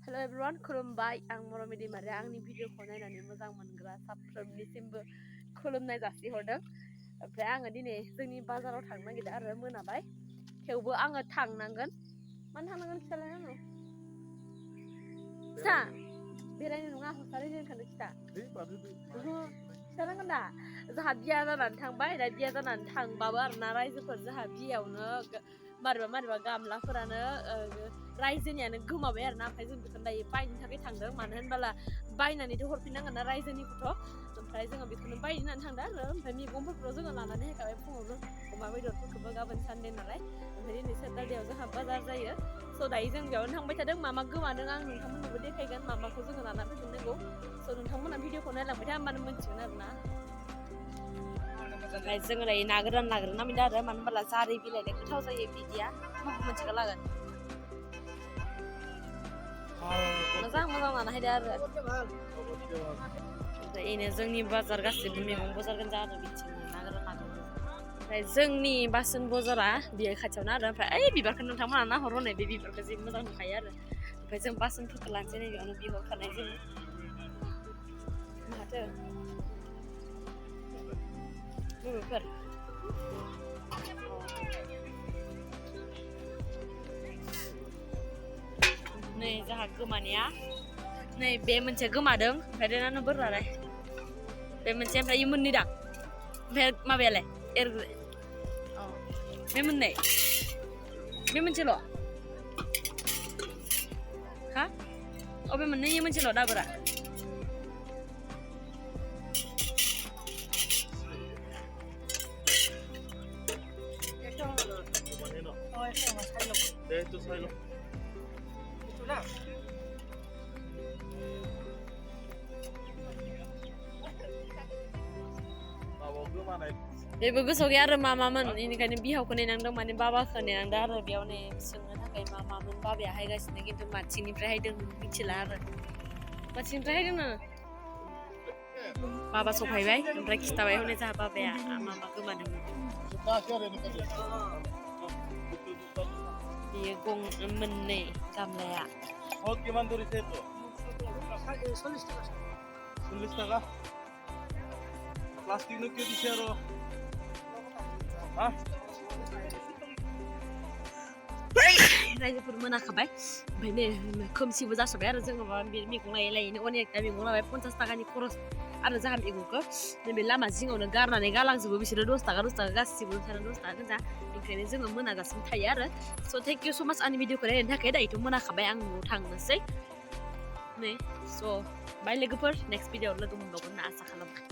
Hello everyone, खुलुमबाय आं मरमि दैमारि आंनि भिडिअखौ नायनानै मोजां मोनग्रा साफ्रोमनिसिमबो खुलुमनाय जासिहरदों। ओमफ्राय आङो दिनै जोंनि बाजाराव थांनो नागिरदों आरो मोनाबाय थेवबो आङो थांनांगोन। मानो थांनांगोन खिथालाय आंनो खिथा बेरायनो नङा हसारै दोनखानो खिथा खिथानांगोन दा जोंहा बिया जानानै थांबाय दा बिया जानानै थांबाबो आरोना रायजोफोर जोंहा बियावनो मारैबा गामलाफोरानो रायजोनियानो गोमाबाय आरोना ओमफ्राय जों बेखौनो दायो बायनो थाखाय थांदों मानो होनबाला बायनानैथ' हरफिननांगोन ना रायजोनिखौथ' ओमफ्राय जोङो बेखौनो बायनो होननानै थांदों आरो ओमफ्राय मैगंफोरखौथ' जोङो लानानै फैखाबाय फुङावनो अमा बेदरफोरखौबो गाबोन सानदे नालाय ओमफ्राय दिनै सेटारडेआव जोंहा बाजार जायो स' दायो जों बेयावनो थांबाय थादों मा गोमादों आं नोंथांमोननोबो देखायगोन माखौ जोङो लाना फैफिननांगौ स' नोंथांमोना भिडिअखौ नायलांबाय था होमबानो मोनथिगोन आरोना। ओमफ्राय जोङो दायो ना गोरान लाग्रोनांगौ आरो मानो होनबोला जारि बिलाइजों गोथाव जायो बिदिया मोनथिखा लागोन मोजां लाना हायदो आरो ओमफ्राय इनो जोंनि बाजार गासिबो मैगं बाजार गोजा आरो बिथिंनो ना गोरान लाग्रोदों ओमफ्राय जोंनि बासोन बाजारा बेयो खाथियावनो आरो ओमफ्राय ओइ बिबारखौ नोंथांमोना नाहरनाय बे बिबारखौ जि मोजां नुखायो आरो ओमफ्राय जों बासोनफोरखौ लानोसै नैबेयावनो बिहरखानाय जोङो माथो बबेफोर नै जोंहा गोमानाया नै बे मोनसे गोमादों ओमफ्राय देनानो बोरलाय बे मोनसे ओमफ्राय इ मोननै दा ओमफ्राय माबायालाय बे मोननै बे मोनसेल' हा बे मोननै मोनसेल' दाबोरा बेबो गोसोआव गैया आरो मामोन बेनिखायनो बिहावखौ नेनांदों माने बाबाखौ नेनांदों आरो बेयाव नै सोंनो थाखाय मामोन बाबाया हायगासिनो खिन्थु माथिनिफ्राय हायदों मिथिला आरो माथिनिफ्राय हायदों बाबा सफायबाय ओमफ्राय खिथाबाय हनै जोंहा बाबाया मा गोमादोंमोन बेयो गं मोननै गामलाया Sulis taka. Plastik nu kyo disero. Ha? रायजोफोर मोनाखाबाय ओमफ्राय नै खोमसिबो जासाबाय आरो जोङो मैगं लायैनो अनेकथा मैगं लाबाय 50 थाखानि खरस आरो जोंहा मैगंखौ नैबे लामा जिङावनो गारनानै गालांजोबो बिसोरो 10 थाखा गासिबो 10 थाखा गोजा ओंखायनो जोङो मोनागासिनो थायो आरो स' थेंक इउ स' माच आंनि भिडिअखौ नायनायनि थाखाय दायोथ' मोनाखाबाय आं न'आव थांनोसै नै स' बाय लोगोफोर नेक्स्ट भिडिअआव लोगो मोनबावगोन होनना आसा खालामबाय।